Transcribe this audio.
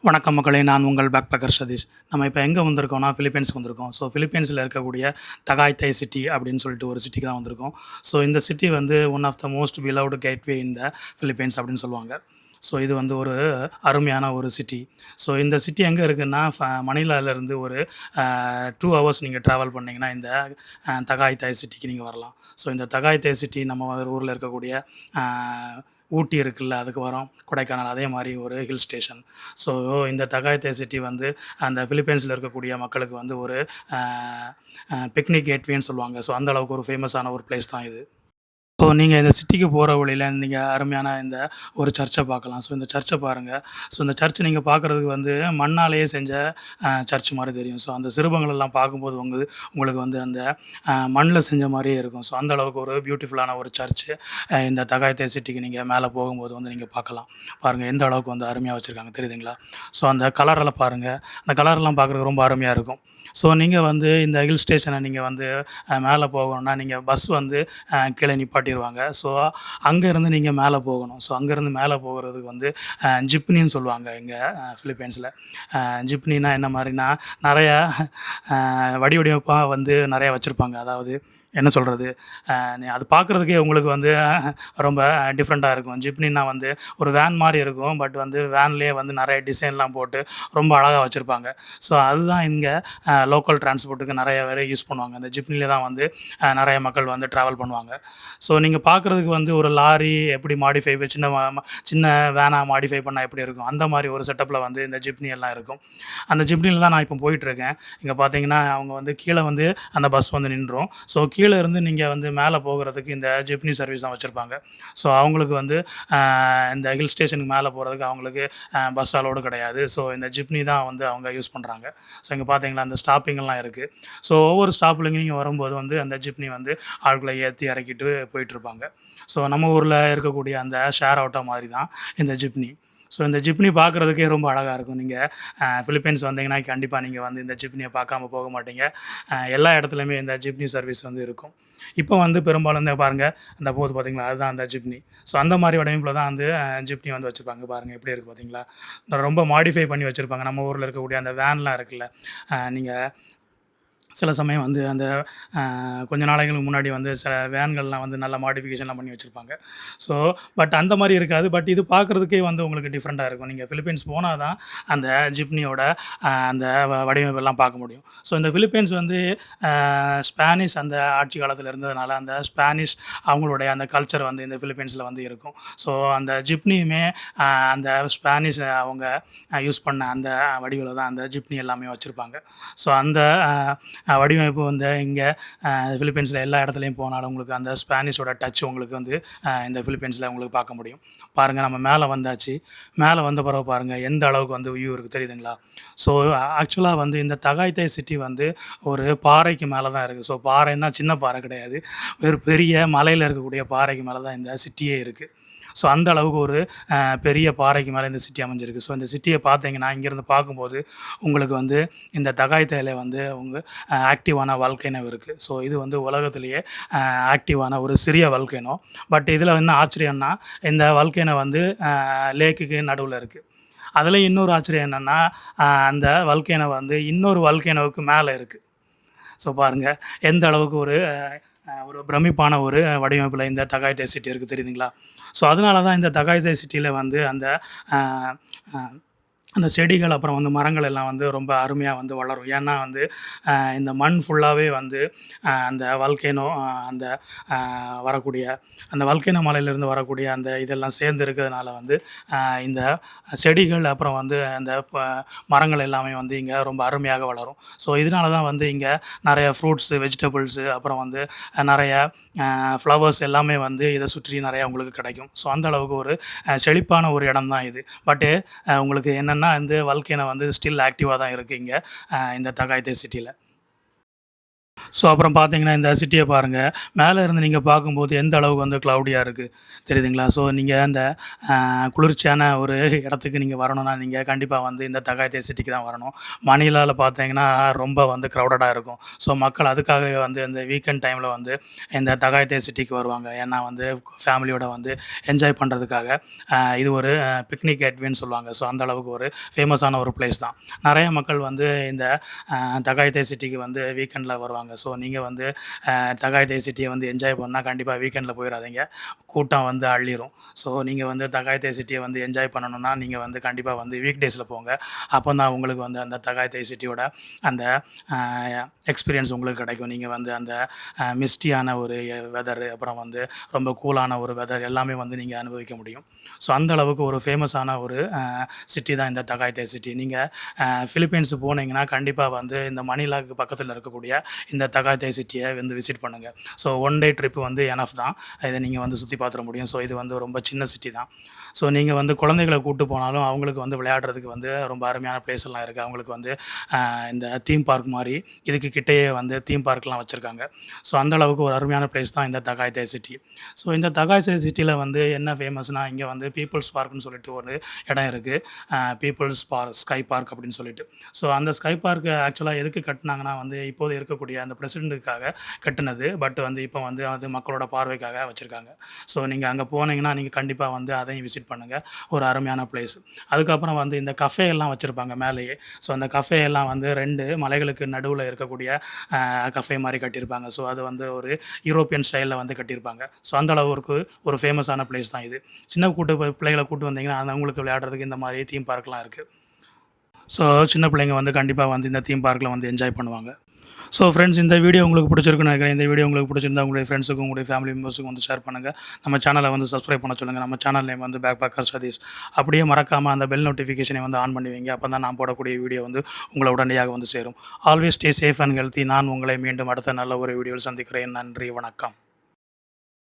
வணக்கம் மக்களே! நான் உங்கள் பேக்பேக்கர் சதீஷ். நம்ம இப்ப எங்க வந்திருக்கோம்னா, பிலிப்பைன்ஸ்க்கு வந்திருக்கோம். ஸோ பிலிப்பைன்ஸ்ல இருக்கக்கூடிய தகாய்தாய் சிட்டி அப்படின்னு சொல்லிட்டு ஒரு சிட்டிக்கு தான் வந்திருக்கோம். ஸோ இந்த சிட்டி வந்து one of the most beloved gateway in the Philippines அப்படின்னு சொல்லுவாங்க. ஸோ இது வந்து ஒரு அருமையான ஒரு சிட்டி. ஸோ இந்த சிட்டி எங்க இருக்குன்னா, மணிலாலருந்து ஒரு 2 ஹவர்ஸ் நீங்க டிராவல் பண்ணீங்கன்னா, இந்த தகாய்தாய் சிட்டிக்கு நீங்க வரலாம். ஸோ இந்த தகாய்தாய் சிட்டி நம்ம ஊர்ல இருக்கக்கூடிய அ ஊட்டி இருக்குல்ல, அதுக்கு வரோம். கொடைக்கானல் அதே மாரி ஒரு ஹில் ஸ்டேஷன். ஸோ இந்த தகாயத்தே சிட்டி வந்து அந்த பிலிப்பைன்ஸ்ல இருக்கக்கூடிய மக்களுக்கு வந்து ஒரு அ அ பிக்னிக் கேட்வேன்னு சொல்லுவாங்க. ஸோ அந்த அளவுக்கு ஒரு ஃபேமஸான ஒரு பிளேஸ் தான் இது. ஸோ நீங்க இந்த சிட்டிக்கு போற வழியில நீங்க அருமையான இந்த ஒரு சர்ச்ச பார்க்கலாம். ஸோ இந்த சர்ச்ச பாருங்க. ஸோ இந்த சர்ச் நீங்க பார்க்குறதுக்கு வந்து மண்ணாலேயே செஞ்ச சர்ச் மாரி தெரியும். ஸோ அந்த சிறுபங்கள் எல்லாம் பார்க்கும்போது உங்களுக்கு வந்து அந்த மண்ல செஞ்ச மாரியே இருக்கும். ஸோ அந்த அளவுக்கு ஒரு பியூட்டிஃபுல்லான ஒரு சர்ச் இந்த தகாயத்தே சிட்டிக்கு நீங்க மேல போகும்போது வந்து நீங்க பார்க்கலாம். பாருங்க எந்த அளவுக்கு வந்து அருமையா வச்சிருக்காங்க தெரியுதுங்களா? ஸோ அந்த கலரெல்லாம் பாருங்க. அந்த கலர்லாம் பார்க்குறதுக்கு ரொம்ப அருமையா இருக்கும். ஸோ நீங்க வந்து இந்த ஹில் ஸ்டேஷன நீங்க வந்து மேல போகணும்னா, நீங்க பஸ் வந்து கீழ நிப்பாட்டிருவாங்க. ஸோ அங்கேருந்து நீங்க மேல போகணும். ஸோ அங்கேருந்து மேல போகுறதுக்கு வந்து ஜிப்னின்னு சொல்லுவாங்க இங்க பிலிப்பைன்ஸ்ல. ஜிப்னினா என்ன மாரினா, நெறையா வடிவடிவமா வந்து நெறையா வச்சிருப்பாங்க. அதாவது என்ன சொல்றது? அது பார்க்குறதுக்கே உங்களுக்கு வந்து ரொம்ப டிஃப்ரெண்ட்டா இருக்கும். ஜிப்னினா வந்து ஒரு வேன் மாரி இருக்கும். பட் வந்து வேன்லேயே வந்து நெறைய டிசைன்லாம் போட்டு ரொம்ப அழகா வச்சிருப்பாங்க. ஸோ அதுதான் இங்க லோக்கல் டிரான்ஸ்போர்ட்டுக்கு நெறைய பேர் யூஸ் பண்ணுவாங்க. இந்த ஜிப்னில தான் வந்து நெறைய மக்கள் வந்து ட்ராவல் பண்ணுவாங்க. ஸோ நீங்க பார்க்குறதுக்கு வந்து ஒரு லாரி எப்படி மாடிஃபை சின்ன சின்ன வேனா மாடிஃபை பண்ணா எப்படி இருக்கும்? அந்த மாரி ஒரு செட்டப்ல வந்து இந்த ஜிப்னி எல்லாம் இருக்கும். அந்த ஜிப்னில தான் நான் இப்போ போயிட்டுருக்கேன். இங்க பார்த்தீங்கன்னா, அவங்க வந்து கீழ வந்து அந்த பஸ் வந்து நின்றும். ஸோ கீழ இருந்து நீங்க வந்து மேல போகுறதுக்கு இந்த ஜிப்னி சர்வீஸ் தான் வச்சிருப்பாங்க. ஸோ அவங்களுக்கு வந்து அ இந்த ஹில் ஸ்டேஷனுக்கு மேல போறதுக்கு அவங்களுக்கு பஸ் அலோடு கிடையாது. ஸோ இந்த ஜிப்னி தான் வந்து அவங்க யூஸ் பண்றாங்க. ஸோ இங்க பார்த்தீங்களா, அந்த ஸ்டாப்பிங்லாம் இருக்கு. ஸோ ஒவ்வொரு ஸ்டாப்லயும் நீங்க வரும்போது வந்து அந்த ஜிப்னி வந்து ஆட்கள ஏத்தி இறக்கிட்டு போயிட்டுருப்பாங்க. ஸோ நம்ம ஊர்ல இருக்கக்கூடிய அந்த ஷேர் ஆட்டோ மாரி தான் இந்த ஜிப்னி. ஸோ இந்த ஜிப்னி பார்க்குறதுக்கே ரொம்ப அழகா இருக்கும். நீங்க பிலிப்பைன்ஸ் வந்தீங்கன்னா, கண்டிப்பா நீங்க வந்து இந்த ஜிப்னிய பார்க்காம போக மாட்டீங்க. எல்லா இடத்துலயுமே இந்த ஜிப்னி சர்வீஸ் வந்து இருக்கும். இப்போ வந்து பெரும்பாலும் இந்த பாருங்க, அந்த போது பார்த்தீங்களா, அதுதான் அந்த ஜிப்னி. ஸோ அந்த மாரி வடிவமைப்புல தான் வந்து ஜிப்னி வந்து வச்சிருப்பாங்க. பாருங்க எப்படி இருக்கு பார்த்தீங்களா? ரொம்ப மாடிஃபை பண்ணி வச்சிருப்பாங்க. நம்ம ஊர்ல இருக்கக்கூடிய அந்த வேன்லாம் இருக்குல்ல, நீங்க சில சமயம் வந்து அந்த கொஞ்ச நாளைகளுக்கு முன்னாடி வந்து சில வேன்கள்லாம் வந்து நல்ல மாடிஃபிகேஷன்லாம் பண்ணி வச்சிருப்பாங்க. ஸோ பட் அந்த மாரி இருக்காது. பட் இது பார்க்குறதுக்கே வந்து உங்களுக்கு டிஃப்ரெண்ட்டா இருக்கும். நீங்க பிலிப்பைன்ஸ் போனா தான் அந்த ஜிப்னியோட அந்த வடிவமைப்பெல்லாம் பார்க்க முடியும். ஸோ இந்த பிலிப்பைன்ஸ் வந்து ஸ்பானிஷ் அந்த ஆட்சி காலத்தில இருந்ததுனால, அந்த ஸ்பானிஷ் அவங்களுடைய அந்த கல்ச்சர் வந்து இந்த பிலிப்பைன்ஸ்ல வந்து இருக்கும். ஸோ அந்த ஜிப்னியுமே அந்த ஸ்பானிஷ் அவங்க யூஸ் பண்ண அந்த வடிவில தான் அந்த ஜிப்னி எல்லாமே வச்சிருப்பாங்க. ஸோ அந்த வடிவமைப்பு வந்து இங்க பிலிப்பைன்ஸ்ல எல்லா இடத்துலயும் போனாலும் உங்களுக்கு அந்த ஸ்பானிஷோட டச் உங்களுக்கு வந்து இந்த பிலிப்பைன்ஸ்ல உங்களுக்கு பார்க்க முடியும். பாருங்க நம்ம மேல வந்தாச்சு. மேல வந்த பிறகு பாருங்க எந்த அளவுக்கு வந்து வியூ இருக்கு தெரியுதுங்களா? ஸோ ஆக்சுவலா வந்து இந்த தகாய்தாய் சிட்டி வந்து ஒரு பாறைக்கு மேல தான் இருக்கு. ஸோ பாறைன்னா சின்ன பாறை கிடையாது. ஒரு பெரிய மலையில இருக்கக்கூடிய பாறைக்கு மேல தான் இந்த சிட்டியே இருக்கு. ஸோ அந்த அளவுக்கு ஒரு பெரிய பாறைக்கு மேல இந்த சிட்டி அமைஞ்சிருக்கு. ஸோ இந்த சிட்டிய பார்த்தீங்கன்னா, இங்கேருந்து பார்க்கும்போது உங்களுக்கு வந்து இந்த தகாய்தாய்ல வந்து ஆக்டிவான வால்கேனோ இருக்கு. ஸோ இது வந்து உலகத்திலேயே ஆக்டிவான ஒரு சிறிய வால்கேனோ. பட் இதில என்ன ஆச்சரியம்னா, இந்த வால்கேனோ வந்து லேக்குக்கு நடுவுல இருக்கு. அதுலயும் இன்னொரு ஆச்சரியம் என்னன்னா, அந்த வால்கேனோ வந்து இன்னொரு வால்கேனோவுக்கு மேல இருக்கு. ஸோ பாருங்க, எந்த அளவுக்கு ஒரு பிரமிப்பான ஒரு வடிவமைப்புல இந்த தகாய்தாய் சிட்டி இருக்கு தெரியுதுங்களா? ஸோ அதனால தான் இந்த தகாய்தாய் சிட்டில வந்து அந்த அ அ அந்த செடிகள், அப்புறம் வந்து மரங்கள் எல்லாம் வந்து ரொம்ப அருமையா வந்து வளரும். ஏன்னா வந்து இந்த மண் ஃபுல்லாவே வந்து அந்த வால்கேனோ அந்த அ வரக்கூடிய அந்த வால்கேனோ மலையிலேருந்து வரக்கூடிய அந்த இதெல்லாம் சேர்ந்து இருக்கிறதுனால வந்து இந்த செடிகள், அப்புறம் வந்து அந்த மரங்கள் எல்லாமே வந்து இங்க ரொம்ப அருமையாக வளரும். ஸோ இதனால தான் வந்து இங்க நெறைய ஃப்ரூட்ஸு, வெஜிடபிள்ஸு, அப்புறம் வந்து நெறைய ஃப்ளவர்ஸ் எல்லாமே வந்து இத சுற்றி நெறையா உங்களுக்கு கிடைக்கும். ஸோ அந்த அளவுக்கு ஒரு செழிப்பான ஒரு இடம் தான் இது. பட்டு உங்களுக்கு என்னன்னா வந்து வால்கேனோ வந்து ஸ்டில் ஆக்டிவா தான் இருக்கு இங்க இந்த தகாய்தே சிட்டில. ஸோ அப்புறம் பார்த்தீங்கன்னா, இந்த சிட்டிய பாருங்க. மேல இருந்து நீங்க பார்க்கும்போது எந்த அளவுக்கு வந்து க்ளவுடியா இருக்கு. தெரியுதுங்களா? ஸோ நீங்க அந்த குளிர்ச்சியான ஒரு இடத்துக்கு நீங்க வரணும்னா, நீங்க கண்டிப்பா வந்து இந்த தகாயத்தே சிட்டிக்கு தான் வரணும். மணிலால பார்த்தீங்கன்னா, ரொம்ப வந்து க்ரவுடடா இருக்கும். ஸோ மக்கள் அதுக்காகவே வந்து இந்த வீக்கெண்ட் டைம்ல வந்து இந்த தகாயத்தே சிட்டிக்கு வருவாங்க. ஏன்னா வந்து ஃபேமிலியோட வந்து என்ஜாய் பண்றதுக்காக. இது ஒரு பிக்னிக் கேட்வேன்னு சொல்லுவாங்க. ஸோ அந்த அளவுக்கு ஒரு ஃபேமஸான ஒரு பிளேஸ் தான். நெறைய மக்கள் வந்து இந்த அ தகாயத்தே சிட்டிக்கு வந்து வீக்கெண்ட்ல வருவாங்க. ஸோ நீங்க வந்து தகாயத்தே சிட்டிய வந்து என்ஜாய் பண்ணா கண்டிப்பா வீக்கெண்ட்ல போயிறாதீங்க. கூட்டம் வந்து அள்ளிரும். ஸோ நீங்க வந்து தகாயத்தே சிட்டிய வந்து என்ஜாய் பண்ணணும்னா, நீங்க வந்து கண்டிப்பா வந்து வீக் டேஸ்ல போங்க. அப்பதான் உங்களுக்கு வந்து அந்த தகாயத்தே சிட்டியோட அந்த அ எக்ஸ்பீரியன்ஸ் உங்களுக்கு கிடைக்கும். நீங்க வந்து அந்த மிஸ்டியான ஒரு வெதரு, அப்புறம் வந்து ரொம்ப கூலான ஒரு வெதர் எல்லாமே வந்து நீங்க அனுபவிக்க முடியும். ஸோ அந்த அளவுக்கு ஒரு ஃபேமஸான ஒரு சிட்டி தான் இந்த தகாயத்தே சிட்டி. நீங்க பிலிப்பைன்ஸ் போனீங்கன்னா, கண்டிப்பா வந்து இந்த மணிலாக்கு பக்கத்தில இருக்கக்கூடிய இந்த தகாயத்தே சிட்டிய வந்து விசிட் பண்ணுங்க. ஸோ ஒன் டே ட்ரிப் வந்து எனஃப் தான். இத நீங்க வந்து சுத்தி பார்த்துற முடியும். ஸோ இது வந்து ரொம்ப சின்ன சிட்டி தான். ஸோ நீங்க வந்து குழந்தைகள கூட்டு போனாலும், அவங்களுக்கு வந்து விளையாடுறதுக்கு வந்து ரொம்ப அருமையான பிளேஸ் எல்லாம் இருக்கு. அவங்களுக்கு வந்து இந்த தீம் பார்க் மாரி இதுக்கு கிட்டயே வந்து தீம் பார்க்லாம் வச்சிருக்காங்க. ஸோ அந்த அளவுக்கு ஒரு அருமையான பிளேஸ் தான் இந்த தகாயத்தே சிட்டி. ஸோ இந்த தகாயத்தே சிட்டில வந்து என்ன ஃபேமஸ்னா, இங்க வந்து பீப்பிள்ஸ் பார்க்ன்னு சொல்லிட்டு ஒரு இடம் இருக்கு. பீப்பிள்ஸ் பார்க், ஸ்கை பார்க் அப்படின்னு சொல்லிட்டு. ஸோ அந்த ஸ்கை பார்க் ஆக்சுவலா எதுக்கு கட்டுனாங்கன்னா வந்து, இப்போது இருக்கக்கூடிய அந்த பிரசிடென்ட்டுக்காக கட்டுனது. பட் வந்து இப்போ வந்து அது மக்களோட பார்வைக்காக வச்சிருக்காங்க. ஸோ நீங்க அங்க போனீங்கன்னா, நீங்க கண்டிப்பா வந்து அதையும் விசிட் பண்ணுங்க. ஒரு அருமையான பிளேஸ். அதுக்கப்புறம் வந்து இந்த கஃபே எல்லாம் வச்சிருப்பாங்க மேலேயே. ஸோ அந்த கஃபே எல்லாம் வந்து 2 மலைகளுக்கு நடுவுல இருக்கக்கூடிய கஃபே மாரி கட்டியிருப்பாங்க. ஸோ அது வந்து ஒரு யூரோப்பியன் ஸ்டைல்ல வந்து கட்டியிருப்பாங்க. ஸோ அந்த அளவுக்கு ஒரு ஃபேமஸான பிளேஸ் தான் இது. சின்ன பிள்ளைகள கூட்டு வந்தீங்கன்னா, அது அவங்களுக்கு விளையாடுறதுக்கு இந்த மாரி தீம் பார்க்லாம் இருக்கு. ஸோ சின்ன பிள்ளைங்க வந்து கண்டிப்பா வந்து இந்த தீம் பார்க்ல வந்து என்ஜாய் பண்ணுவாங்க. ஸோ ஃப்ரெண்ட்ஸ், இந்த வீடியோ உங்களுக்கு பிடிச்சிருக்குன்னு நினைக்கிறேன். இந்த வீடியோ உங்களுக்கு பிடிச்சிருந்தா உங்களுடைய ஃப்ரெண்ட்ஸுக்கும், உங்களுடைய ஃபேமிலி மெம்பர்ஸுக்கும் வந்து ஷேர் பண்ணுங்க. நம்ம சேனலை வந்து சப்ஸ்கிரைப் பண்ண சொல்லுங்க. நம்ம சேனல் நேம் வந்து பேக் பேக்கர் சதீஷ். அப்படியே மறக்காம அந்த பெல் நோட்டிஃபிகேஷனை வந்து ஆன் பண்ணி வைங்க. அப்பதான் நான் போடக்கூடிய வீடியோ வந்து உங்கள உடனடியாக வந்து சேரும். Always stay safe and healthy. நான் உங்களை மீண்டும் அடுத்த நல்ல ஒரு வீடியோவில் சந்திக்கிறேன். நன்றி, வணக்கம்.